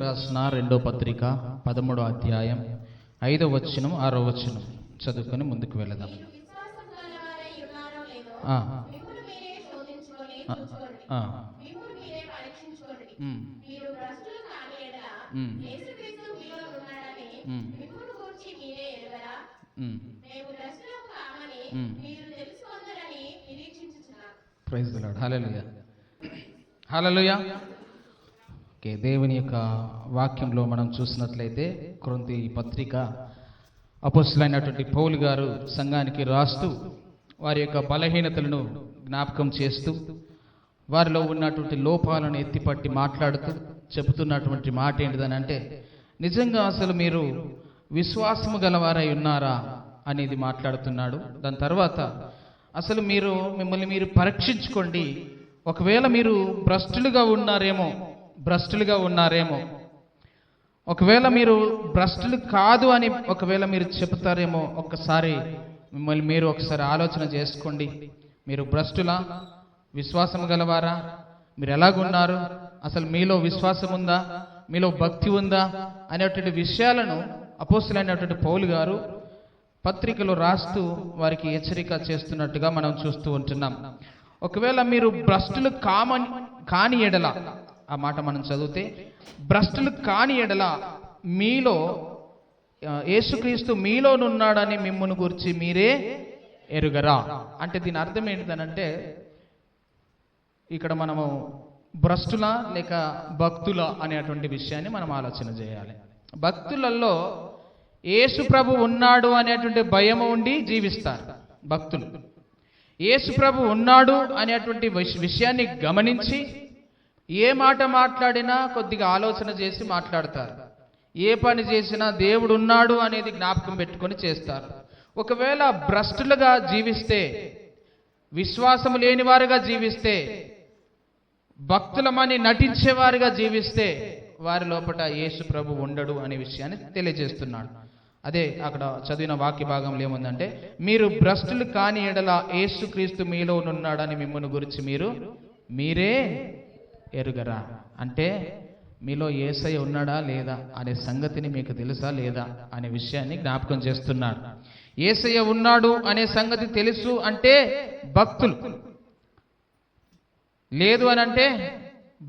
రాసిన 2వ పత్రిక 13వ అధ్యాయం 5వ వచనం 6వ వచనం చదువుకొని ముందుకు వెళదాం. Praise the Lord. Hallelujah, hallelujah. Okay, దేవుని యొక్క వాక్యంలో మనం చూసినట్లయితే కొరింథీ పత్రిక అపోస్తలుడైనటువంటి పౌలు గారు సంఘానికి రాస్తూ వారి యొక్క బలహీనతలను జ్ఞాపకం చేస్తూ వారిలో ఉన్నటువంటి లోపాలను ఎత్తిపట్టి మాట్లాడుతూ చెబుతున్నటువంటి మాట ఏంటిదని అంటే, నిజంగా అసలు మీరు విశ్వాసము గలవారై ఉన్నారా అనేది మాట్లాడుతున్నాడు. దాని తర్వాత అసలు మీరు మిమ్మల్ని మీరు పరీక్షించుకోండి. ఒకవేళ మీరు భ్రష్టులుగా ఉన్నారేమో, ఒకవేళ మీరు భ్రష్టులు కాదు అని ఒకవేళ మీరు చెబుతారేమో, ఒక్కసారి మిమ్మల్ని మీరు ఒకసారి ఆలోచన చేసుకోండి. మీరు భ్రష్టులా, విశ్వాసం గలవారా, మీరు ఎలాగున్నారు, అసలు మీలో విశ్వాసం ఉందా, మీలో భక్తి ఉందా అనేటువంటి విషయాలను అపోస్తలుడైనటువంటి పౌలు గారు పత్రికలో రాస్తూ వారికి హెచ్చరిక చేస్తున్నట్టుగా మనం చూస్తూ ఉంటున్నాం. ఒకవేళ మీరు భ్రష్టులు కాని ఎడల, ఆ మాట మనం చదివితే, భ్రష్టులు కాని ఎడల మీలో యేసుక్రీస్తు మీలోనున్నాడని మిమ్మును గురించి మీరే ఎరుగరా. అంటే దీని అర్థం ఏంటిదనంటే, ఇక్కడ మనము భ్రష్టుల లేక భక్తుల అనేటువంటి విషయాన్ని మనం ఆలోచన చేయాలి. భక్తులలో యేసు ప్రభు ఉన్నాడు అనేటువంటి భయం ఉండి జీవిస్తారు భక్తులు. యేసు ప్రభు ఉన్నాడు అనేటువంటి విషయాన్ని గమనించి ఏ మాట మాట్లాడినా కొద్దిగా ఆలోచన చేసి మాట్లాడతారు. ఏ పని చేసినా దేవుడు ఉన్నాడు అనేది జ్ఞాపకం పెట్టుకొని చేస్తారు. ఒకవేళ భ్రష్టులుగా జీవిస్తే, విశ్వాసం లేని వారుగా జీవిస్తే, భక్తులమని నటించేవారుగా జీవిస్తే వారి లోపల యేసు ప్రభు ఉండడు అనే విషయాన్ని తెలియజేస్తున్నాడు. అదే అక్కడ చదివిన వాక్య భాగంలో ఏముందంటే, మీరు భ్రష్టులు కాని ఎడల యేసుక్రీస్తు మీలో ఉన్నాడని మిమ్మల్ని గురించి మీరే ఎరుగరా. అంటే మీలో యేసయ్య ఉన్నాడా లేదా అనే సంగతిని మీకు తెలుసా లేదా అనే విషయాన్ని జ్ఞాపకం చేస్తున్నాడు. యేసయ్య ఉన్నాడు అనే సంగతి తెలుసు అంటే భక్తులు, లేదు అని అంటే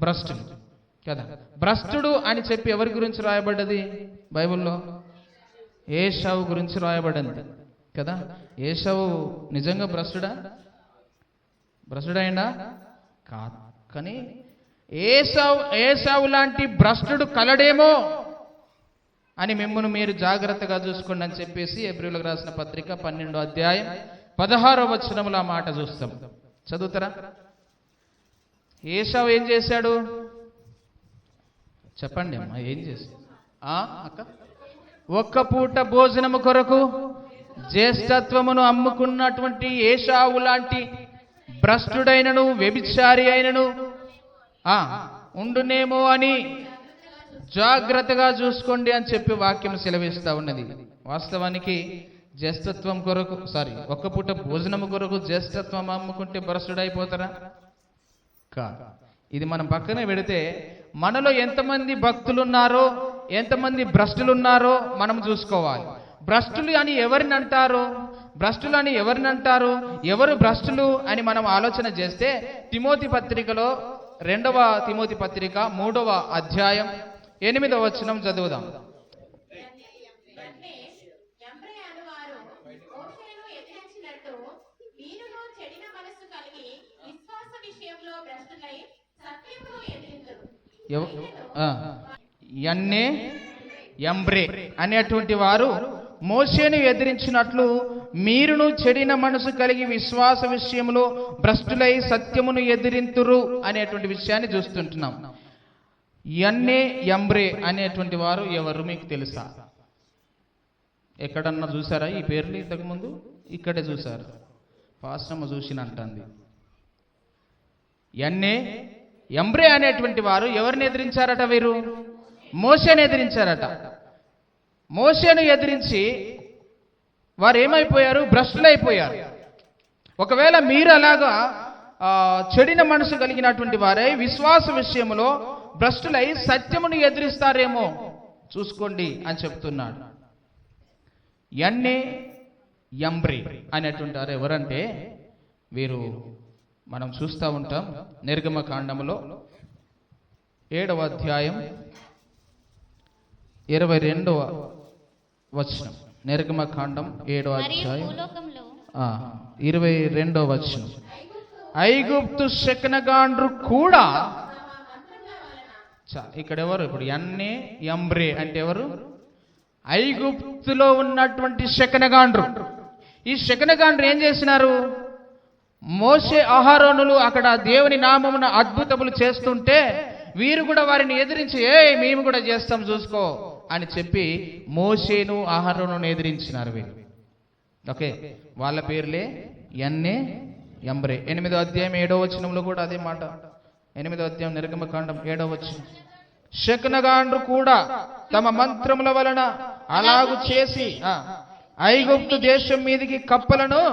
భ్రష్టుడు కదా. భ్రష్టుడు అని చెప్పి ఎవరి గురించి రాయబడ్డది బైబిల్లో? ఏశావు గురించి రాయబడింది కదా. ఏశావు నిజంగా భ్రష్టుడైందా? కాదు. కానీ ఏశావు లాంటి భ్రష్టుడు కలడేమో అని మిమ్మల్ని మీరు జాగ్రత్తగా చూసుకోండి అని చెప్పేసి హెబ్రీయులకు రాసిన పత్రిక 12వ అధ్యాయం 16వ వచనంలో ఆ మాట చూస్తాం. చదువుతారా? ఏశావు ఏం చేశాడు చెప్పండి అమ్మా, ఏం చేశాడు? అక్క, ఒక్క పూట భోజనము కొరకు జ్యేష్ఠత్వమును అమ్ముకున్నటువంటి ఏశావు లాంటి భ్రష్టుడైనను వ్యభిచారి అయినను ఉండునేమో అని జాగ్రత్తగా చూసుకోండి అని చెప్పి వాక్యం సెలవిస్తా ఉన్నది. వాస్తవానికి జ్యేష్ఠత్వం కొరకు ఒక్క పూట భోజనము కొరకు జ్యేష్ఠత్వం అమ్ముకుంటే భ్రష్టుడైపోతారా? కాదు. ఇది మనం పక్కనే పెడితే మనలో ఎంతమంది భక్తులు ఉన్నారో, ఎంతమంది భ్రష్టులు ఉన్నారో మనం చూసుకోవాలి. భ్రష్టులు అని ఎవరిని అంటారు, ఎవరు భ్రష్టులు అని మనం ఆలోచన చేస్తే తిమోతి పత్రికలో 2వ తిమోతి పత్రిక 3వ అధ్యాయం 8వ వచనం చదువుదాం. యన్నే యంబ్రే అనేటువంటి వారు మోషేను ఎదిరించినట్లు మీరును చెడిన మనసు కలిగి విశ్వాస విషయంలో భ్రష్టులై సత్యమును ఎదిరింతురు అనేటువంటి విషయాన్ని చూస్తుంటున్నాం. యన్నే యంబ్రే అనేటువంటి వారు ఎవరు మీకు తెలుసా? ఎక్కడన్నా చూసారా ఈ పేర్లు? ఇంతకుముందు ఇక్కడే చూసారు, పాస్టమ్మ చూసినంటుంది. యన్నే యంబ్రే అనేటువంటి వారు ఎవరిని ఎదిరించారట? వీరు మోషేను ఎదిరించారట. మోషేను ఎదిరించి వారు ఏమైపోయారు? భ్రష్టులైపోయారు. ఒకవేళ మీరు అలాగా చెడిన మనసు కలిగినటువంటి వారై విశ్వాస విషయంలో భ్రష్టులై సత్యమును ఎదిరిస్తారేమో చూసుకోండి అని చెప్తున్నాడు. యన్నే యంబ్రే అనేటుంటారు. ఎవరంటే వీరు మనం చూస్తూ ఉంటాం నిర్గమకాండములో 7వ అధ్యాయం 22వ వచనం. నిర్గమకాండం 7వ అధ్యాయం 22వ వచనం. ఐగుప్తు శకునగాండ్రు కూడా ఇక్కడ ఎవరు? ఇప్పుడు యన్నే యంబ్రే అంటే ఎవరు? ఐగుప్తులో ఉన్నటువంటి శకునగాండ్రు. ఈ శకునగాండ్రు ఏం చేసినారు? మోషే అహరోనులు అక్కడ దేవుని నామమున అద్భుతములు చేస్తుంటే వీరు కూడా వారిని ఎదిరించి మేము కూడా చేస్తాం చూసుకో అని చెప్పి మోషేను అహరోనును ఎదిరించినారు వీరు. ఓకే, వాళ్ళ పేర్లే యన్నే యంబ్రే. 8వ అధ్యాయం 7వ వచనంలో కూడా అదే మాట. 8వ అధ్యాయం నిర్గమకాండం 7వ వచనం. శకునగాండ్రు కూడా తమ మంత్రముల వలన అలాగు చేసి ఐగుప్తు దేశం మీదికి కప్పలను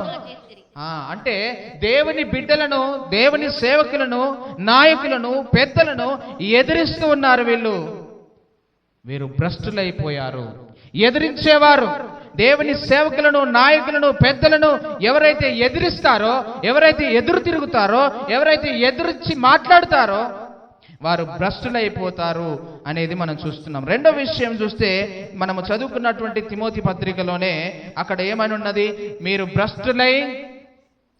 అంటే దేవుని బిడ్డలను, దేవుని సేవకులను, నాయకులను, పెద్దలను ఎదిరిస్తూ ఉన్నారు. వీరు భ్రష్టులైపోయారు. ఎదిరించేవారు దేవుని సేవకులను, నాయకులను, పెద్దలను ఎవరైతే ఎదిరిస్తారో, ఎవరైతే ఎదురు తిరుగుతారో, ఎవరైతే ఎదురించి మాట్లాడతారో వారు భ్రష్టులైపోతారు అనేది మనం చూస్తున్నాం. రెండో విషయం చూస్తే మనము చదువుకున్నటువంటి తిమోతి పత్రికలోనే అక్కడ ఏమని ఉన్నది? మీరు భ్రష్టులై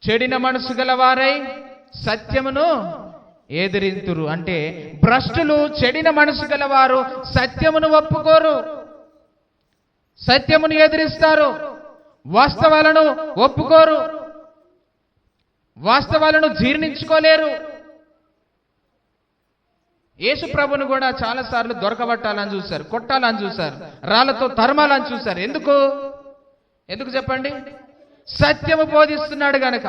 చెడిన మనసు గలవారై సత్యమును ఎదిరింతురు. అంటే భ్రష్టులు, చెడిన మనసు గలవారు సత్యమును ఒప్పుకోరు, సత్యమును ఎదిరిస్తారు, వాస్తవాలను ఒప్పుకోరు, వాస్తవాలను జీర్ణించుకోలేరు. యేసు ప్రభును కూడా చాలాసార్లు దొరకబట్టాలని చూశారు, కొట్టాలని చూశారు, రాళ్లతో తరమాలని చూశారు. ఎందుకు చెప్పండి? సత్యము బోధిస్తున్నాడు గనక.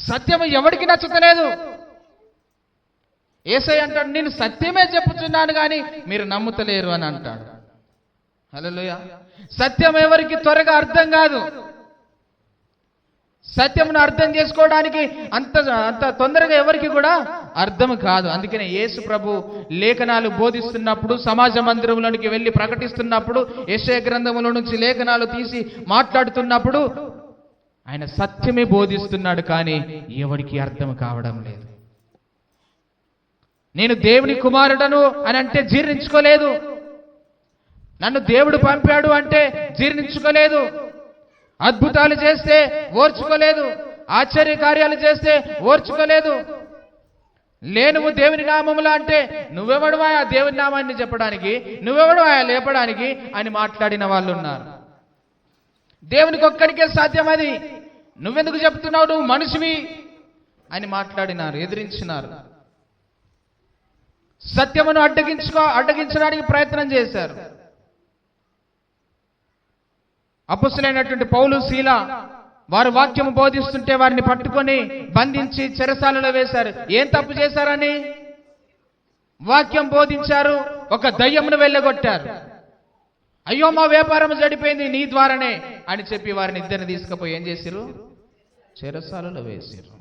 సత్యము ఎవరికి నచ్చుతలేదు. యేసయ్య అంటాడు, నేను సత్యమే చెప్పుచున్నాను కానీ మీరు నమ్ముతలేరు అని అంటాడు. హల్లెలూయా. సత్యం ఎవరికి త్వరగా అర్థం కాదు. సత్యమును అర్థం చేసుకోవడానికి అంత తొందరగా ఎవరికి కూడా అర్థం కాదు. అందుకనే యేసు ప్రభు లేఖనాలు బోధిస్తున్నప్పుడు, సమాజ మందిరంలోనికి వెళ్ళి ప్రకటిస్తున్నప్పుడు, యెషయా గ్రంథములో నుంచి లేఖనాలు తీసి మాట్లాడుతున్నప్పుడు ఆయన సత్యమే బోధిస్తున్నాడు, కానీ ఎవరికి అర్థం కావడం లేదు. నేను దేవుని కుమారుడను అని అంటే జీర్ణించుకోలేదు. నన్ను దేవుడు పంపాడు అంటే జీర్ణించుకోలేదు. అద్భుతాలు చేస్తే ఓర్చుకోలేదు. ఆశ్చర్య కార్యాలు చేస్తే ఓర్చుకోలేదు. నువ్వు దేవుని నామములా అంటే నువ్వెవడువా ఆ దేవుని నామాన్ని చెప్పడానికి, నువ్వెవడువా లేపడానికి అని మాట్లాడిన వాళ్ళు ఉన్నారు. దేవునికి ఒక్కడికే సాధ్యం అది. నువ్వెందుకు చెప్తున్నావు, నువ్వు మనిషివి అని మాట్లాడినారు, ఎదిరించినారు. సత్యమును అడ్డగించడానికి ప్రయత్నం చేశారు. అపొస్తలులైనటువంటి పౌలు, శీల వారు వాక్యము బోధిస్తుంటే వారిని పట్టుకొని బంధించి చెరసాలలో వేశారు. ఏం తప్పు చేశారని? వాక్యం బోధించారు, ఒక దయ్యమును వెళ్ళగొట్టారు. అయ్యో మా వ్యాపారం చెడిపోయింది నీ ద్వారానే అని చెప్పి వారిని ఇద్దరిని తీసుకుపోయి ఏం చేసిరు? చెరసాలలో వేసిరు.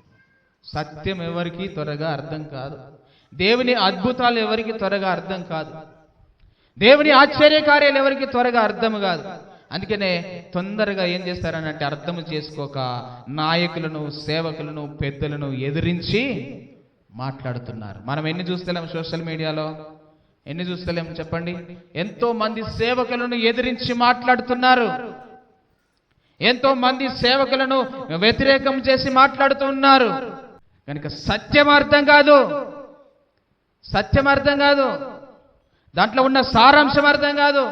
సత్యం ఎవరికి త్వరగా అర్థం కాదు. దేవుని అద్భుతాలు ఎవరికి త్వరగా అర్థం కాదు. దేవుని ఆశ్చర్యకార్యాలు ఎవరికి త్వరగా అర్థం కాదు. అందుకనే తొందరగా ఏం చేస్తారని అంటే అర్థం చేసుకోక నాయకులను, సేవకులను, పెద్దలను ఎదిరించి మాట్లాడుతున్నారు. మనం ఎన్ని చూస్తలేం సోషల్ మీడియాలో? ఎన్ని చూస్తలేం చెప్పండి? ఎంతో మంది సేవకులను ఎదిరించి మాట్లాడుతున్నారు. ఎంతో మంది సేవకులను వ్యతిరేకం చేసి మాట్లాడుతున్నారు. కనుక సత్యం అర్థం కాదు, సత్యం అర్థం కాదు, దాంట్లో ఉన్న సారాంశం అర్థం కాదు.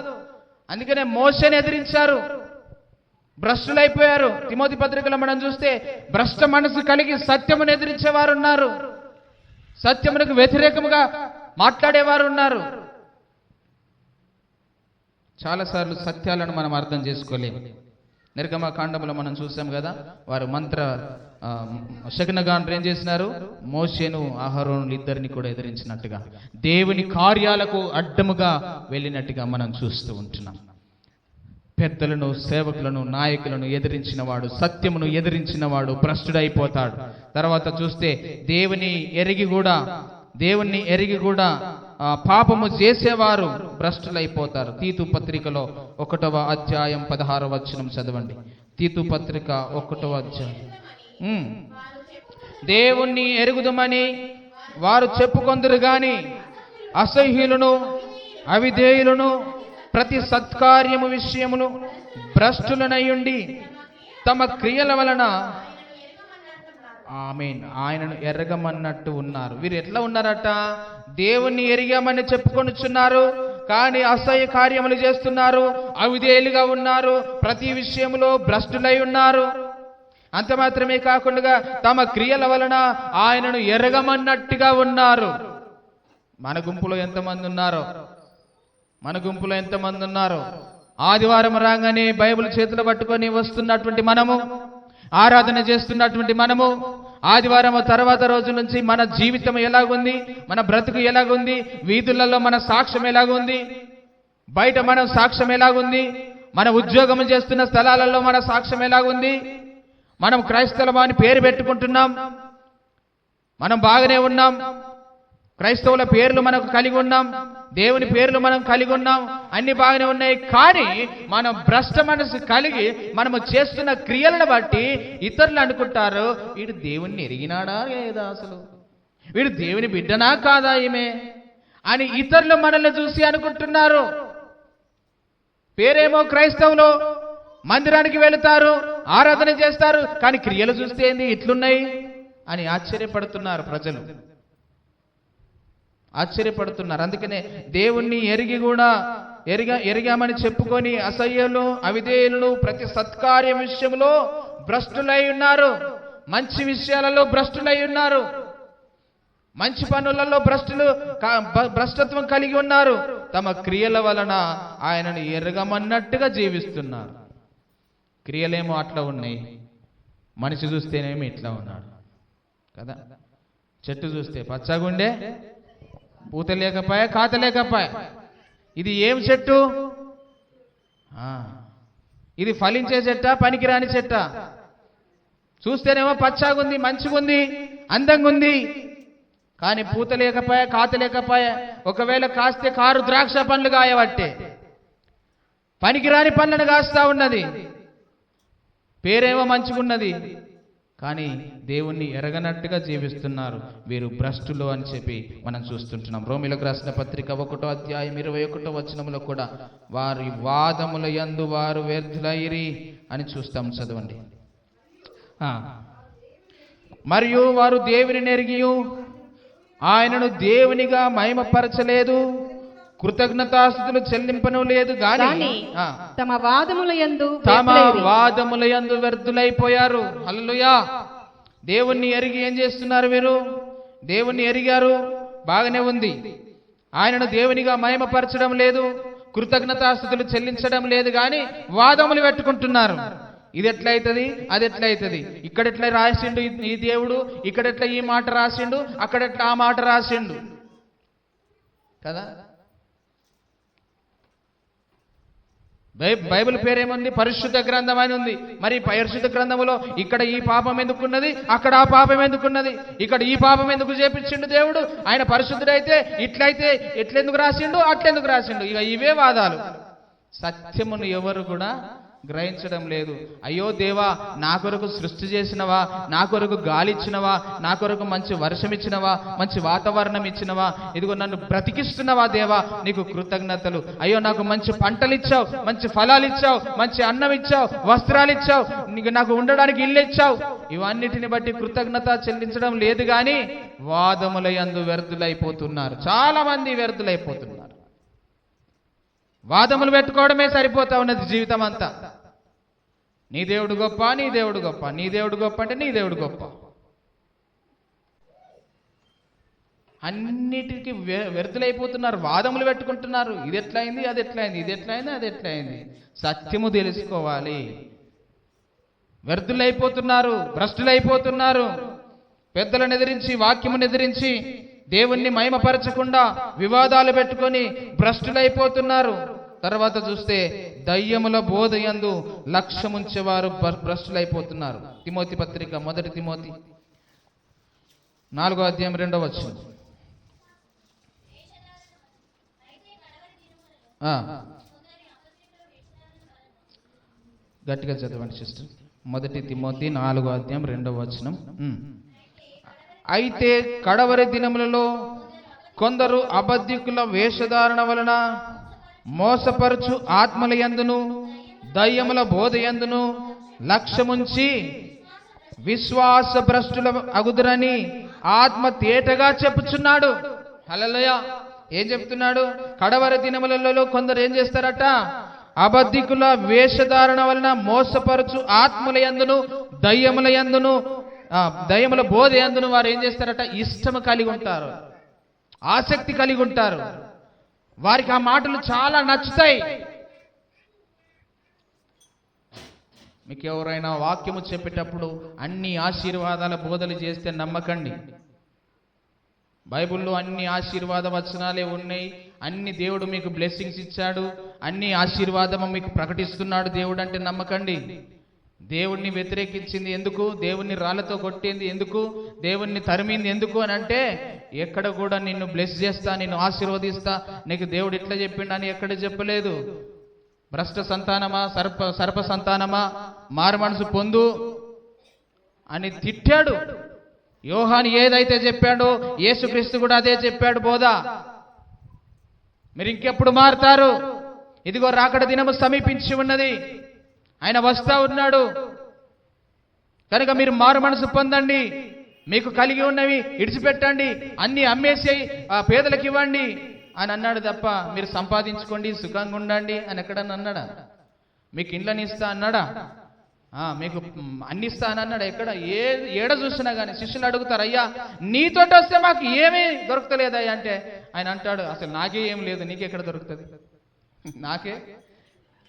అందుకనే మోషేని ఎదిరించారు, భ్రష్టులైపోయారు. తిమోతి పత్రికలో మనం చూస్తే భ్రష్ట మనసు కలిగి సత్యమును ఎదిరించేవారు ఉన్నారు, సత్యమునకు వ్యతిరేకముగా మాట్లాడేవారు ఉన్నారు. చాలాసార్లు సత్యాలను మనం అర్థం చేసుకోలేము. నిర్గమకాండంలో మనం చూసాం కదా, వారు శకునగాండ్రు ఏం చేసినారు? మోషేను అహరోను ఇద్దరిని కూడా ఎదిరించినట్టుగా, దేవుని కార్యాలకు అడ్డముగా వెళ్ళినట్టుగా మనం చూస్తూ ఉంటున్నాం. పెద్దలను, సేవకులను, నాయకులను ఎదిరించిన వాడు, సత్యమును ఎదిరించిన వాడు భ్రష్టుడైపోతాడు. తర్వాత చూస్తే దేవుణ్ణి ఎరిగి కూడా పాపము చేసేవారు భ్రష్టులైపోతారు. తీతు పత్రికలో 1వ అధ్యాయం 16వ వచనం చదవండి. తీతు పత్రిక 1వ అధ్యాయం. దేవుణ్ణి ఎరుగుదమని వారు చెప్పుకొందురు గాని అసహ్యులను అవిధేయులను ప్రతి సత్కార్యము విషయమును భ్రష్టులనయుండి తమ క్రియల వలన ఆయనను ఎరగమన్నట్టు ఉన్నారు. వీరు ఎట్లా ఉన్నారట? దేవుణ్ణి ఎరిగామని చెప్పుకొనుచున్నారు, కానీ అసహ్య కార్యములు చేస్తున్నారు, అవిధేయులుగా ఉన్నారు, ప్రతి విషయంలో భ్రష్టులై ఉన్నారు. అంత మాత్రమే కాకుండా తమ క్రియల వలన ఆయనను ఎరగమన్నట్టుగా ఉన్నారు. మన గుంపులో ఎంతమంది ఉన్నారో, మన గుంపులో ఎంతమంది ఉన్నారో ఆదివారం రాగానే బైబిల్ చేతులు పట్టుకొని వస్తున్నటువంటి మనము, ఆరాధన చేస్తున్నటువంటి మనము, ఆదివారం తర్వాత రోజు నుంచి మన జీవితం ఎలాగుంది, మన బ్రతుకు ఎలాగుంది, వీధులలో మన సాక్ష్యం ఎలాగుంది, బయట మన సాక్ష్యం ఎలాగుంది, మన ఉద్యోగం చేస్తున్న స్థలాలలో మన సాక్ష్యం ఎలాగుంది, మనం క్రైస్తవులు అని పేరు పెట్టుకుంటున్నాం, మనం బాగానే ఉన్నాం, క్రైస్తవుల పేర్లు మనకు కలిగి ఉన్నాం, దేవుని పేర్లు మనం కలిగి ఉన్నాం, అన్ని బాగానే ఉన్నాయి. కానీ మనం భ్రష్ట మనసు కలిగి మనము చేస్తున్న క్రియలను బట్టి ఇతరులు అనుకుంటారు, వీడు దేవుణ్ణి ఎరిగినాడా లేదా, అసలు వీడు దేవుని బిడ్డనా కాదా ఈమె అని ఇతరులు మనల్ని చూసి అనుకుంటున్నారు. పేరేమో క్రైస్తవులు, మందిరానికి వెళుతారు, ఆరాధన చేస్తారు, కానీ క్రియలు చూస్తే ఏంది ఇట్లున్నాయి అని ఆశ్చర్యపడుతున్నారు ప్రజలు, ఆశ్చర్యపడుతున్నారు. అందుకనే దేవుణ్ణి ఎరిగి కూడా ఎరిగామని చెప్పుకొని అసహ్యులు అవిధేయులు ప్రతి సత్కార్య విషయంలో భ్రష్టులై ఉన్నారు, మంచి విషయాలలో భ్రష్టులై ఉన్నారు, మంచి పనులలో భ్రష్టత్వం కలిగి ఉన్నారు, తమ క్రియల వలన ఆయనను ఎరగమన్నట్టుగా జీవిస్తున్నారు. క్రియలేమో అట్లా ఉన్నాయి, మనిషి చూస్తేనేమో ఇట్లా ఉన్నాడు కదా. చెట్టు చూస్తే పచ్చగుండే, పూత లేకపోయా, కాత లేకపోయా. ఇది ఏం చెట్టు? ఇది ఫలించే చెట్ట, పనికిరాని చెట్ట? చూస్తేనేమో పచ్చాగుంది, మంచిగుంది, అందంగా ఉంది, కానీ పూత లేకపోయా, కాత లేకపోయా. ఒకవేళ కాస్తే కారు ద్రాక్ష పండ్లు కాయబట్టే, పనికిరాని పండ్లను కాస్తా ఉన్నది. పేరేమో మంచిగున్నది, కానీ దేవుణ్ణి ఎరగనట్టుగా జీవిస్తున్నారు. వీరు భ్రష్టులు అని చెప్పి మనం చూస్తుంటున్నాం. రోమీయులకు రాసిన పత్రిక 1వ అధ్యాయం 21వ వచనంలో కూడా వారి వాదముల యందు వారు వ్యర్థులైరి అని చూస్తాం. చదవండి. మరియు వారు దేవుని ఎరిగియు ఆయనను దేవునిగా మహిమపరచలేదు, కృతజ్ఞతాస్తుతులు చెల్లింపను లేదు గాని తమ వాదముల యందు వ్యర్థులైపోయారు. హల్లెలూయా. దేవుణ్ణి ఎరిగి ఏం చేస్తున్నారు వీరు? దేవుణ్ణి ఎరిగారు, బాగానే ఉంది, ఆయనను దేవునిగా మహిమపరచడం లేదు, కృతజ్ఞతాస్తుతులు చెల్లించడం లేదు, కానీ వాదములు పెట్టుకుంటున్నారు. ఇది ఎట్లయితది, అది ఎట్లయితది, ఇక్కడెట్లా రాసిండు ఈ దేవుడు, ఇక్కడెట్లా ఈ మాట రాసిండు, అక్కడెట్లా ఆ మాట రాసిండు కదా. బైబిల్ పేరేముంది? పరిశుద్ధ గ్రంథం అని ఉంది. మరి పరిశుద్ధ గ్రంథములో ఇక్కడ ఈ పాపం ఎందుకున్నది, అక్కడ ఆ పాపం ఎందుకున్నది, ఇక్కడ ఈ పాపం ఎందుకు చేపించిండు దేవుడు? ఆయన పరిశుద్ధుడైతే ఇట్లయితే ఎట్లెందుకు రాసిండు, అట్లెందుకు రాసిండు? ఇక ఇవే వాదాలు. సత్యమును ఎవరు కూడా గ్రహించడం లేదు. అయ్యో దేవా, నా కొరకు సృష్టి చేసినవా, నా కొరకు గాలి ఇచ్చినవా, నా కొరకు మంచి వర్షం ఇచ్చినవా, మంచి వాతావరణం ఇచ్చినవా, ఇదిగో నన్ను బ్రతికిస్తున్నవా దేవా, నీకు కృతజ్ఞతలు. అయ్యో నాకు మంచి పంటలు ఇచ్చావు, మంచి ఫలాలు ఇచ్చావు, మంచి అన్నం ఇచ్చావు, వస్త్రాలు ఇచ్చావు, నీకు నాకు ఉండడానికి ఇల్లు ఇచ్చావు. ఇవన్నిటిని బట్టి కృతజ్ఞత చెల్లించడం లేదు, కానీ వాదముల యందు వ్యర్థులైపోతున్నారు. చాలా మంది వ్యర్థులైపోతున్నారు. వాదములు పెట్టుకోవడమే సరిపోతా ఉన్నది జీవితం అంతా. నీ దేవుడు గొప్ప, నీ దేవుడు గొప్ప, నీ దేవుడు గొప్ప అంటే నీ దేవుడు గొప్ప. అన్నిటికీ వ్యర్థులైపోతున్నారు, వాదములు పెట్టుకుంటున్నారు. ఇది ఎట్లయింది, అది ఎట్లయింది, ఇది ఎట్లయింది, అది ఎట్లయింది. సత్యము తెలుసుకోవాలి. వ్యర్థులైపోతున్నారు, భ్రష్టులైపోతున్నారు. పెద్దలను ఎదిరించి, వాక్యమును ఎదిరించి, దేవుణ్ణి మహిమపరచకుండా వివాదాలు పెట్టుకొని భ్రష్టులైపోతున్నారు. తర్వాత చూస్తే దయ్యముల బోధ యందు లక్ష్యముంచేవారు భ్రష్టులైపోతున్నారు. తిమోతి పత్రిక 1 తిమోతి 4వ అధ్యాయం 2వ వచనం. గట్టిగా చదవండి సిస్టర్. 1 తిమోతి 4:2 అయితే కడవరి దినములలో కొందరు అబద్ధికుల వేషధారణ వలన మోసపరచు ఆత్మల యందును దయ్యముల బోధ యందును లక్ష్యముంచి విశ్వాస భ్రష్టుల అగుదురని ఆత్మ తేటగా చెప్పుచున్నాడు. హల్లెలూయా. ఏం చెప్తున్నాడు? కడవరి దినములలో కొందరు ఏం చేస్తారట? అబద్ధికుల వేషధారణ వలన మోసపరచు ఆత్మల యందును దయ్యముల యందును దయ్యముల బోధ యందును వారు ఏం చేస్తారట? ఇష్టము కలిగి ఉంటారు, ఆసక్తి కలిగి ఉంటారు. వారికి ఆ మాటలు చాలా నచ్చుతాయి. మీకు ఎవరైనా వాక్యము చెప్పేటప్పుడు అన్ని ఆశీర్వాదాల బోధలు చేస్తే నమ్మకండి. బైబిల్లో అన్ని ఆశీర్వాద వచనాలే ఉన్నాయి. అన్ని దేవుడు మీకు బ్లెస్సింగ్స్ ఇచ్చాడు, అన్ని ఆశీర్వాదము మీకు ప్రకటిస్తున్నాడు దేవుడు అంటే నమ్మకండి. దేవుణ్ణి వ్యతిరేకించింది ఎందుకు? దేవుణ్ణి రాళ్లతో కొట్టింది ఎందుకు? దేవుణ్ణి తరిమింది ఎందుకు అని అంటే ఎక్కడ కూడా నిన్ను బ్లెస్ చేస్తా, నిన్ను ఆశీర్వదిస్తా, నీకు దేవుడు ఇట్లా చెప్పిండు అని ఎక్కడ చెప్పలేదు. భ్రష్ట సంతానమా, సర్ప సంతానమా, మారు మనసు పొందు అని తిట్టాడు. యోహాను ఏదైతే చెప్పాడో యేసుక్రీస్తు కూడా అదే చెప్పాడు బోధ. మీరు ఇంకెప్పుడు మారుతారు? ఇదిగో రాకడ దినము సమీపించి ఉన్నది, ఆయన వస్తా ఉన్నాడు. కనుక మీరు మారు మనసు పొందండి, మీకు కలిగి ఉన్నవి ఇడిచిపెట్టండి, అన్ని అమ్మేసి పేదలకు ఇవ్వండి అని అన్నాడు తప్ప మీరు సంపాదించుకోండి, సుఖంగా ఉండండి అని ఎక్కడన్నా అన్నాడా? మీకు ఇండ్లని ఇస్తా అన్నాడా? మీకు అన్ని ఇస్తా అని అన్నాడు? ఎక్కడ? ఏడ చూసినా కానీ శిష్యులు అడుగుతారు, అయ్యా నీతోటి వస్తే మాకు ఏమీ దొరకలేదయ్యా అంటే ఆయన అంటాడు, అసలు నాకే ఏం లేదు, నీకెక్కడ దొరుకుతుంది? నాకే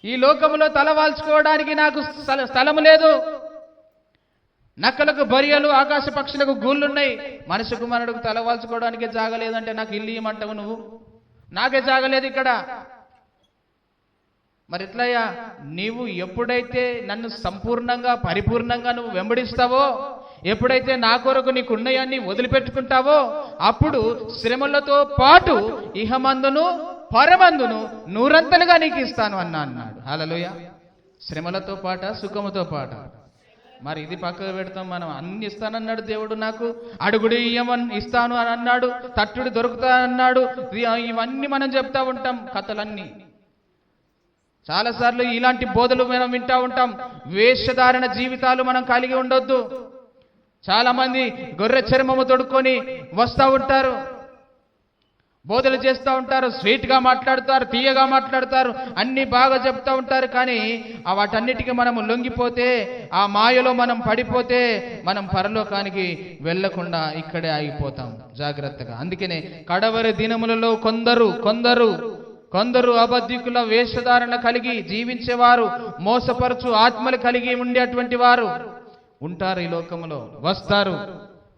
ఈ లోకంలో తలవాల్చుకోవడానికి నాకు స్థలము లేదు. నక్కలకు బరియలు, ఆకాశ పక్షులకు గూళ్ళున్నాయి, మనిషి కుమారుడికి తలవాల్చుకోవడానికే జాగలేదంటే నాకు ఇల్లు ఇవ్వమంటావు నువ్వు? నాకే జాగలేదు ఇక్కడ. మరి ఎట్లయ్యా? నీవు ఎప్పుడైతే నన్ను సంపూర్ణంగా పరిపూర్ణంగా నువ్వు వెంబడిస్తావో, ఎప్పుడైతే నా కొరకు నీకున్నయాన్ని వదిలిపెట్టుకుంటావో అప్పుడు శ్రమలతో పాటు ఇహమందును పరమందును నూరంతలుగా నీకు ఇస్తాను అన్నాడు. హల్లెలూయా. శ్రమలతో పాట, సుఖముతో పాట. మరి ఇది పక్కకు పెడతాం మనం. అన్ని ఇస్తానన్నాడు దేవుడు, నాకు అడుగుడు ఇస్తాను అని అన్నాడు, తట్టుడు దొరుకుతా అన్నాడు. ఇవన్నీ మనం చెప్తా ఉంటాం కథలన్నీ. చాలాసార్లు ఇలాంటి బోధలు మనం వింటా ఉంటాం. వేషధారణ జీవితాలు మనం కలిగి ఉండొద్దు. చాలా మంది గొర్రె చర్మము తొడుక్కొని వస్తూ ఉంటారు, బోధలు చేస్తూ ఉంటారు, స్వీట్గా మాట్లాడతారు, తీయగా మాట్లాడతారు, అన్ని బాగా చెప్తా ఉంటారు. కానీ వాటన్నిటికీ మనం లొంగిపోతే, ఆ మాయలో మనం పడిపోతే మనం పరలోకానికి వెళ్లకుండా ఇక్కడే ఆగిపోతాం. జాగ్రత్తగా. అందుకనే కడవరి దినములలో కొందరు అబద్ధికుల వేషధారణ కలిగి జీవించేవారు, మోసపరచు ఆత్మలు కలిగి ఉండేటువంటి వారు ఉంటారు ఈ లోకంలో. వస్తారు,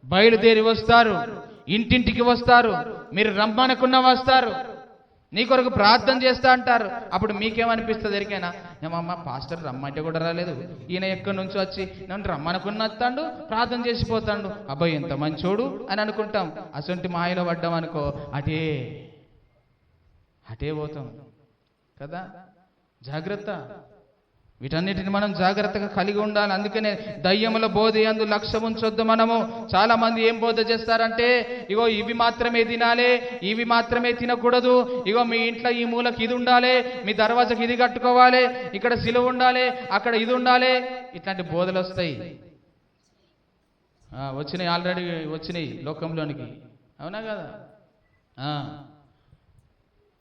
బయలుదేరి వస్తారు, ఇంటింటికి వస్తారు, మీరు రమ్మనకున్నా వస్తారు, నీ కొరకు ప్రార్థన చేస్తా అంటారు. అప్పుడు మీకేమనిపిస్తుంది? ఎరికైనా ఏమమ్మా పాస్టర్ రమ్మంటే కూడా రాలేదు, ఈయన ఎక్కడి నుంచి వచ్చి నన్ను రమ్మనుకున్న వస్తాడు, ప్రార్థన చేసిపోతాడు, అబ్బాయి ఎంత మంచోడు అని అనుకుంటాం. అసొంటి మాయలో పడ్డాం అనుకో, అటే పోతాం కదా. జాగ్రత్త. వీటన్నిటిని మనం జాగ్రత్తగా కలిగి ఉండాలి. అందుకనే దయ్యముల బోధ యందు లక్ష్యం ఉంచొద్దు మనము. చాలా మంది ఏం బోధ చేస్తారంటే, ఇగో ఇవి మాత్రమే తినాలి, ఇవి మాత్రమే తినకూడదు, ఇగో మీ ఇంట్లో ఈ మూలకి ఇది ఉండాలి, మీ దర్వాజకి ఇది కట్టుకోవాలి, ఇక్కడ సిలువ ఉండాలి, అక్కడ ఇది ఉండాలి. ఇట్లాంటి బోధలు వస్తాయి. వచ్చినాయి, ఆల్రెడీ వచ్చినాయి లోకంలోనికి. అవునా కదా?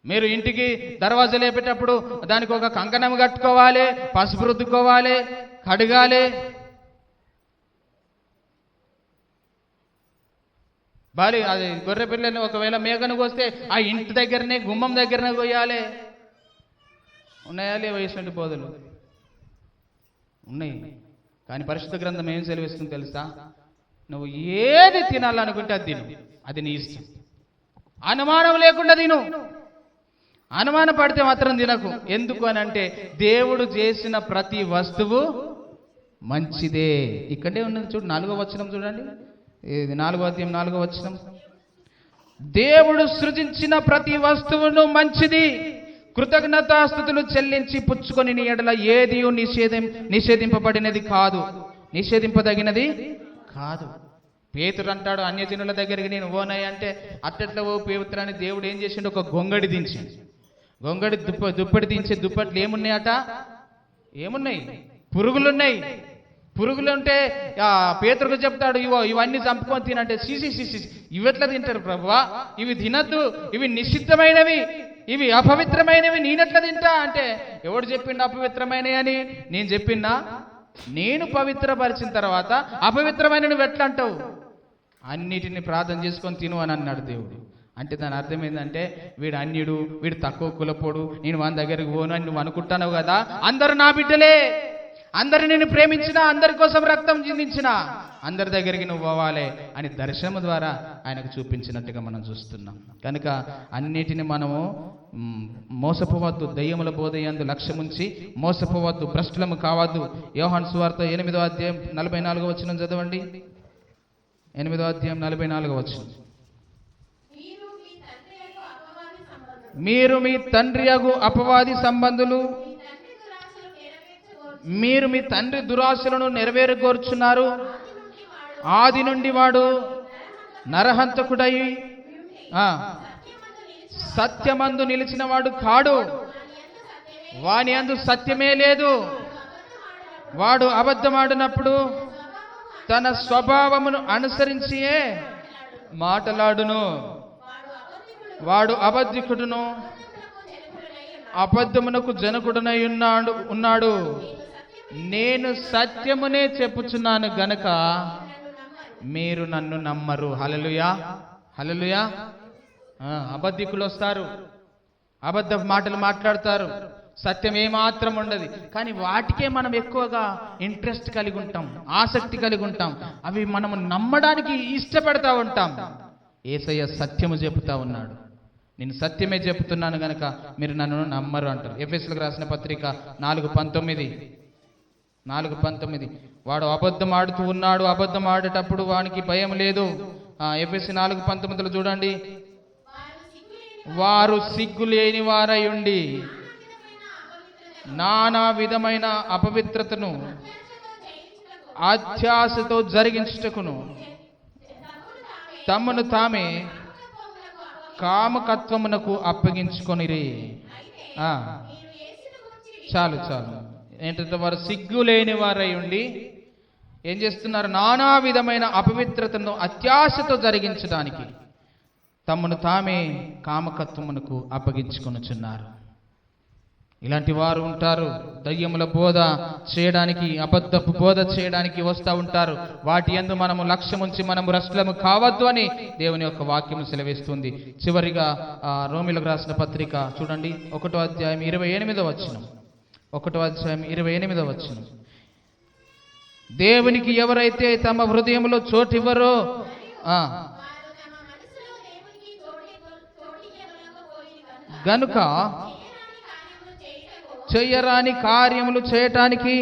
మీరు ఇంటికి దర్వాజా లేపేటప్పుడు దానికి ఒక కంకణం కట్టుకోవాలి, పసుపు రుద్దుకోవాలి, కడగాలి. బాలి అది గొర్రె పిల్లని ఒకవేళ మేకను కోస్తే ఆ ఇంటి దగ్గరనే, గుమ్మం దగ్గరనే కొయ్యాలి. ఉన్నాయా లేవా ఇటువంటి బోధలు? ఉన్నాయి. కానీ పరిశుద్ధ గ్రంథం ఏం సెలవిస్తుంది తెలుసా? నువ్వు ఏది తినాలనుకుంటే అది తిను, అది నీ ఇష్టం. అనుమానం లేకుండా తిను, అనుమాన పడితే మాత్రం తినకు. ఎందుకు అని అంటే దేవుడు చేసిన ప్రతి వస్తువు మంచిదే. ఇక్కడే ఉన్నది చూడు, 4వ వచనం చూడండి. 4వ అధ్యాయం 4వ వచనం. దేవుడు సృజించిన ప్రతి వస్తువును మంచిది, కృతజ్ఞతాస్తుతులు చెల్లించి పుచ్చుకొని నీ ఎడల ఏదియు నిషేధింపబడినది కాదు, నిషేధింపదగినది కాదు. పేతురు అంటాడు, అన్యజనుల దగ్గరికి నేను ఓనయ్య అంటే అట్టట్లో ఓ పేతురు అని దేవుడు ఏం చేసిండు, ఒక గొంగడి దించిండు. గొంగడి దుప్పటి దించే దుప్పట్లు ఏమున్నాయట? ఏమున్నాయి? పురుగులున్నాయి. పురుగులు ఉంటే పేతురుకు చెప్తాడు, ఇవన్నీ చంపుకొని తినంటే సిసి ఇవి ఎట్లా తింటారు ప్రభువా? ఇవి తినద్దు, ఇవి నిషిద్ధమైనవి, ఇవి అపవిత్రమైనవి, నేనెట్లా తింటా అంటే, ఎవడు చెప్పిండు అపవిత్రమైనవి అని? నేను చెప్పినా? నేను పవిత్రపరిచిన తర్వాత అపవిత్రమైన నువ్వు ఎట్లా అంటావు? అన్నిటిని ప్రార్థన చేసుకొని తిను అని అన్నాడు దేవుడు. అంటే దాని అర్థం ఏంటంటే, వీడు అన్యుడు, వీడు తక్కువ కులపోడు, నేను వాని దగ్గరికి పోను అని నువ్వు అనుకుంటున్నావు కదా. అందరు నా బిడ్డలే, అందరు నేను ప్రేమించిన, అందరి కోసం రక్తం చిందించిన, అందరి దగ్గరికి నువ్వు పోవాలి అని దర్శనం ద్వారా ఆయనకు చూపించినట్టుగా మనం చూస్తున్నాం. కనుక అన్నిటిని మనము మోసపోవద్దు, దయ్యముల బోధయందు లక్ష్యముంచి మోసపోవద్దు, భ్రష్టులము కావద్దు. యోహాను సువార్త 8వ అధ్యాయం 44వ వచనం చదవండి. 8వ అధ్యాయం 44వ వచనం. మీరు మీ తండ్రి యగు అపవాది సంబంధులు, మీరు మీ తండ్రి దురాశలను నెరవేరగోర్చున్నారు. ఆది నుండి వాడు నరహంతకుడై సత్యమందు నిలిచిన వాడు కాడు, వాని యందు సత్యమే లేదు. వాడు అబద్ధమాడినప్పుడు తన స్వభావమును అనుసరించియే మాటలాడును. వాడు అబద్ధికుడును, అబద్ధమునకు జనకుడునై ఉన్నాడు. నేను సత్యమునే చెప్పుచున్నాను గనక మీరు నన్ను నమ్మరు. హల్లెలూయా, హల్లెలూయా. అబద్ధికులు వస్తారు, అబద్ధ మాటలు మాట్లాడతారు, సత్యం ఏమాత్రం ఉండదు. కానీ వాటికే మనం ఎక్కువగా ఇంట్రెస్ట్ కలిగి ఉంటాం, ఆసక్తి కలిగి ఉంటాం. అవి మనము నమ్మడానికి ఇష్టపడతా ఉంటాం. యేసయ్య సత్యము చెబుతా ఉన్నాడు, నేను సత్యమే చెప్తున్నాను గనక మీరు నన్ను నమ్మరు అంటారు. ఎఫెసీయులకు రాసిన పత్రిక 4:19. వాడు అబద్ధం ఆడుతూ ఉన్నాడు, అబద్ధం ఆడేటప్పుడు వానికి భయం లేదు. ఎఫెసీ 4:19 చూడండి. వారు సిగ్గు లేని వారై ఉండి నానా విధమైన అపవిత్రతను అత్యాశతో జరిగించుటకును తమను తామే కామకత్వమునకు అప్పగించుకొనిరి. చాలు. ఏంటంటే వారు సిగ్గు లేని వారై ఉండి ఏం చేస్తున్నారు? నానా విధమైన అపవిత్రతను అత్యాశతో జరిగించడానికి తమను తామే కామకత్వమునకు అప్పగించుకొనుచున్నారు. ఇలాంటి వారు ఉంటారు. దయ్యముల బోధ చేయడానికి, అబద్ధపు బోధ చేయడానికి వస్తూ ఉంటారు. వాటి యందు మనము లక్ష్యముంచి మనము భ్రష్టులము కావద్దు అని దేవుని యొక్క వాక్యము సెలవిస్తుంది. చివరిగా రోమీయులకు రాసిన పత్రిక చూడండి, 1వ అధ్యాయం 28వ వచనం. 1వ అధ్యాయం 28వ వచనం. దేవునికి ఎవరైతే తమ హృదయంలో చోటివ్వరో గనుక చెయ్యరాని కార్యములు చేయటానికి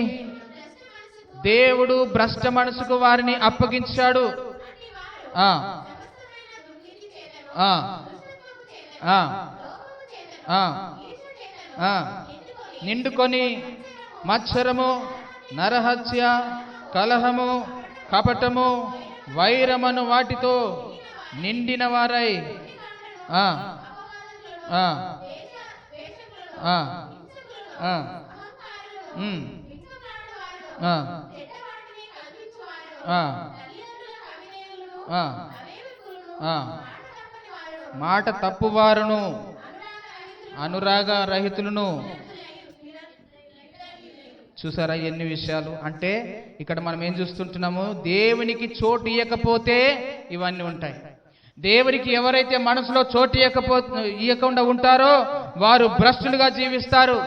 దేవుడు భ్రష్ట మనసుకు వారిని అప్పగించాడు. నిండుకొని మత్సరము, నరహత్య, కలహము, కపటము, వైరమను వాటితో నిండిన వారై మాట తప్పువారును, అనురాగ రహితులను. చూసారా ఎన్ని విషయాలు? అంటే ఇక్కడ మనం ఏం చూస్తుంటున్నాము? దేవునికి చోటు ఇవ్వకపోతే ఇవన్నీ ఉంటాయి. దేవునికి ఎవరైతే మనసులో చోటు ఇవ్వకుండా ఉంటారో వారు భ్రష్టులుగా జీవిస్తారు.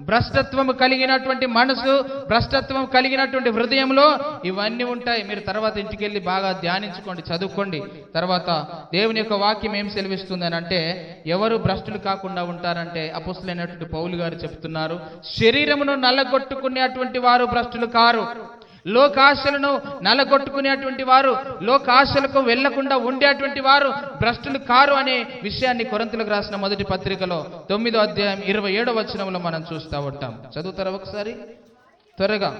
భ్రష్టత్వం కలిగినటువంటి మనసు, భ్రష్టత్వం కలిగినటువంటి హృదయంలో ఇవన్నీ ఉంటాయి. మీరు తర్వాత ఇంటికి వెళ్ళి బాగా ధ్యానించుకోండి, చదువుకోండి. తర్వాత దేవుని యొక్క వాక్యం ఏం సెలవిస్తుంది అని అంటే, ఎవరు భ్రష్టులు కాకుండా ఉంటారంటే అపోస్తలుడైనటువంటి పౌలు గారు చెప్తున్నారు, శరీరమును నల్లగొట్టుకునేటువంటి వారు భ్రష్టులు కారు, లోకాశలను నలగొట్టుకునేటువంటి వారు, లోకాశలకు వెళ్లకుండా ఉండేటువంటి వారు భ్రష్టులు కారు అనే విషయాన్ని కొరింథీయులకు రాసిన మొదటి పత్రికలో 9వ అధ్యాయం 27వ వచనంలో మనం చూస్తూ ఉంటాం. చదువుతారా ఒకసారి త్వరగా?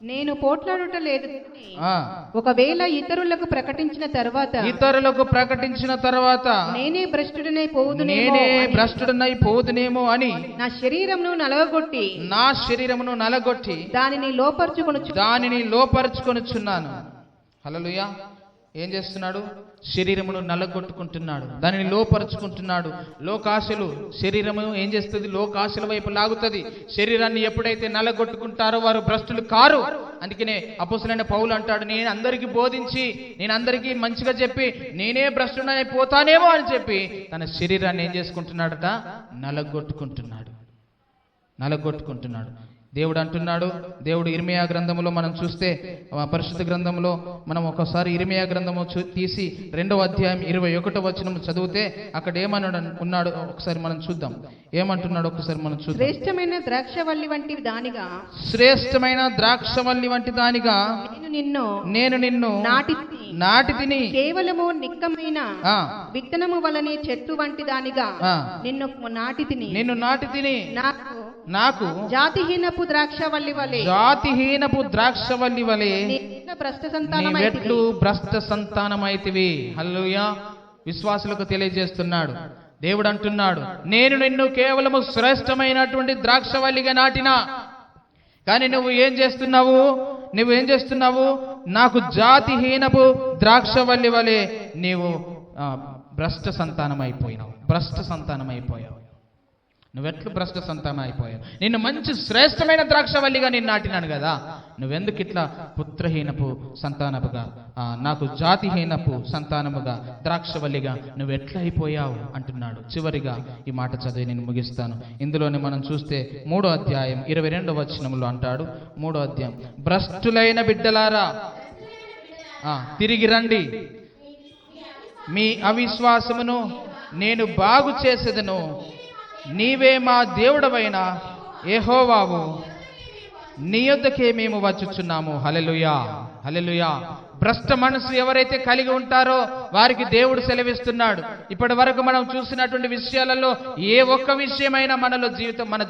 నేను పోట్లాడుట లేదు, ఆ, ఒకవేళ ఇతరులకు ప్రకటించిన తర్వాత నేనే భ్రష్టుడనై పోదునేమో అని నా శరీరమును నలగొట్టి దానిని లోపరుచుకొనుచున్నాను. హల్లెలూయా. ఏం చేస్తున్నాడు? శరీరమును నలగొట్టుకుంటున్నాడు, దానిని లోపరుచుకుంటున్నాడు. లోకాశలు శరీరము ఏం చేస్తుంది? లోకాశల వైపు లాగుతుంది. శరీరాన్ని ఎప్పుడైతే నలగొట్టుకుంటారో వారు భ్రష్టులు కారు. అందుకనే అపోస్తలుడైన పౌలు అంటాడు, నేను అందరికీ బోధించి, నేను అందరికీ మంచిగా చెప్పి నేనే భ్రష్టుడై పోతానేమో అని చెప్పి తన శరీరాన్ని ఏం చేసుకుంటున్నాడట? నలగొట్టుకుంటున్నాడు. దేవుడు అంటున్నాడు, దేవుడు ఇర్మియా గ్రంథములో మనం చూస్తే, పరిశుద్ధ గ్రంథంలో మనం ఒకసారి ఇర్మియా గ్రంథము తీసి 2వ అధ్యాయం 21వ వచనం చదివితే అక్కడ ఏమన్నాడు ఉన్నాడు ఒకసారి మనం చూద్దాం. ఏమంటున్నాడు ఒకసారి మనం చూద్దాం. శ్రేష్టమైన ద్రాక్షవల్లి వంటి దానిగా నేను నిన్ను నాటి తిని కేవలము నిక్కమైన విత్తనము వలనే చెట్టు వంటి దానిగా నిన్ను నాటి తిని నాకు జాతిహీనపు ద్రాక్షవల్లి వలె భ్రష్ట సంతానమైతివి. హల్లెలూయా. విశ్వాసులకు తెలియజేస్తున్నాడు. దేవుడు అంటున్నాడు, నేను నిన్ను కేవలము శ్రేష్టమైనటువంటి ద్రాక్షవల్లిగా నాటినా, కానీ నువ్వు ఏం చేస్తున్నావు? నాకు జాతిహీనపు ద్రాక్షవల్లి వలె నీవు భ్రష్ట సంతానం అయిపోయావు. నువ్వెట్లు భ్రష్ట సంతానం అయిపోయావు? నిన్ను మంచి శ్రేష్టమైన ద్రాక్షవల్లిగా నేను నాటినాను కదా, నువ్వెందుకు ఇట్లా పుత్రహీనపు సంతానముగా, నాకు జాతిహీనపు సంతానముగా, ద్రాక్షవల్లిగా నువ్వు ఎట్లా అయిపోయావు అంటున్నాడు. చివరిగా ఈ మాట చదివి నేను ముగిస్తాను. ఇందులోనే మనం చూస్తే 3వ అధ్యాయం 22వ వచనంలో అంటాడు, 3వ అధ్యాయం, భ్రష్టులైన బిడ్డలారా తిరిగి రండి, మీ అవిశ్వాసమును నేను బాగు చేసేదను, నీవే మా దేవుడవైన యెహోవావు, నీ యొద్దకే మేము వచ్చుచున్నాము. హల్లెలూయా, హల్లెలూయా. భ్రష్ట మనసు ఎవరైతే కలిగి ఉంటారో వారికి దేవుడు సెలవిస్తున్నాడు. ఇప్పటి వరకు మనం చూసినటువంటి విషయాలలో ఏ ఒక్క విషయమైనా మన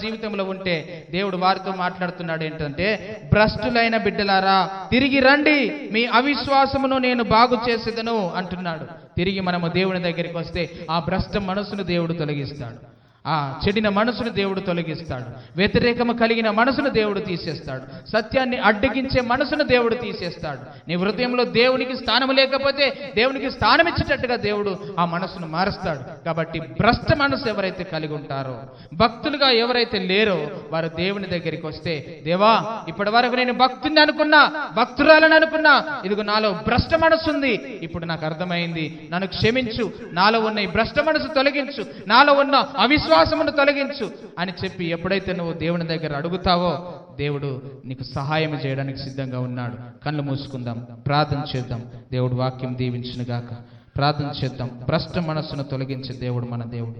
జీవితంలో ఉంటే దేవుడు వారితో మాట్లాడుతున్నాడు. ఏంటంటే, భ్రష్టులైన బిడ్డలారా తిరిగి రండి, మీ అవిశ్వాసమును నేను బాగు చేసేదను అంటున్నాడు. తిరిగి మనము దేవుని దగ్గరికి వస్తే ఆ భ్రష్ట మనసును దేవుడు తొలగిస్తాడు. ఆ చెడిన మనసును దేవుడు తొలగిస్తాడు. వ్యతిరేకము కలిగిన మనసును దేవుడు తీసేస్తాడు. సత్యాన్ని అడ్డగించే మనసును దేవుడు తీసేస్తాడు. నీ హృదయంలో దేవునికి స్థానం లేకపోతే దేవునికి స్థానం ఇచ్చేటట్టుగా దేవుడు ఆ మనసును మారుస్తాడు. కాబట్టి భ్రష్ట మనసు ఎవరైతే కలిగి ఉంటారో, భక్తులుగా ఎవరైతే లేరో, వారు దేవుని దగ్గరికి వస్తే, దేవా ఇప్పటి వరకు నేను భక్తుని అనుకున్నా, భక్తురాలని అనుకున్నా, ఇదిగో నాలో భ్రష్ట మనసు ఉంది, ఇప్పుడు నాకు అర్థమైంది, నన్ను క్షమించు, నాలో ఉన్న ఈ భ్రష్ట మనసు తొలగించు, నాలో ఉన్న అవిశ్వాసమును తొలగించు అని చెప్పి ఎప్పుడైతే నువ్వు దేవుని దగ్గర అడుగుతావో, దేవుడు నీకు సహాయం చేయడానికి సిద్ధంగా ఉన్నాడు. కళ్ళు మూసుకుందాం, ప్రార్థన చేద్దాం. దేవుడు వాక్యం దీవించును గాక. ప్రార్థన చేద్దాం. భ్రష్ట మనస్సును తొలగించే దేవుడు మన దేవుడు.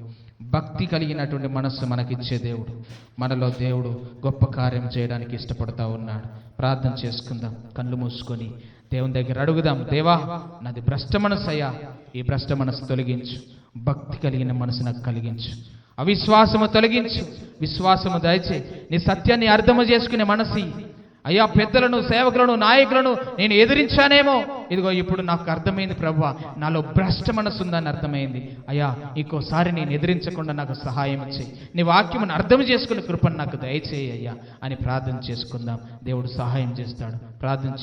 భక్తి కలిగినటువంటి మనస్సు మనకిచ్చే దేవుడు. మనలో దేవుడు గొప్ప కార్యం చేయడానికి ఇష్టపడతా ఉన్నాడు. ప్రార్థన చేసుకుందాం. కళ్ళు మూసుకొని దేవుని దగ్గర అడుగుదాం. దేవా, నాది భ్రష్ట మనస్సు అయ్యా, ఈ భ్రష్ట మనస్సు తొలగించు. భక్తి కలిగిన మనసు నాకు కలిగించు. అవిశ్వాసము తొలగించు, విశ్వాసము దయచేయి. నీ సత్యాన్ని అర్థము చేసుకునే మనసు అయ్యా. పెద్దలను, సేవకులను, నాయకులను నేను ఎదిరించానేమో, ఇదిగో ఇప్పుడు నాకు అర్థమైంది ప్రభువా, నాలో భ్రష్ట మనసు ఉందని అర్థమైంది అయ్యా. ఇంకోసారి నేను ఎదిరించకుండా నాకు సహాయం చేయి. నీ వాక్యమును అర్థం చేసుకునే కృపను నాకు దయచేయి అయ్యా అని ప్రార్థన చేసుకుందాం. దేవుడు సహాయం చేస్తాడు. ప్రార్థన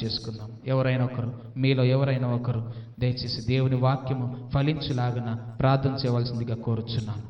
చేసుకుందాం. ఎవరైనా ఒకరు, మీలో ఎవరైనా ఒకరు దయచేసి దేవుని వాక్యము ఫలించులాగన ప్రార్థన చేయవలసిందిగా కోరుచున్నాను.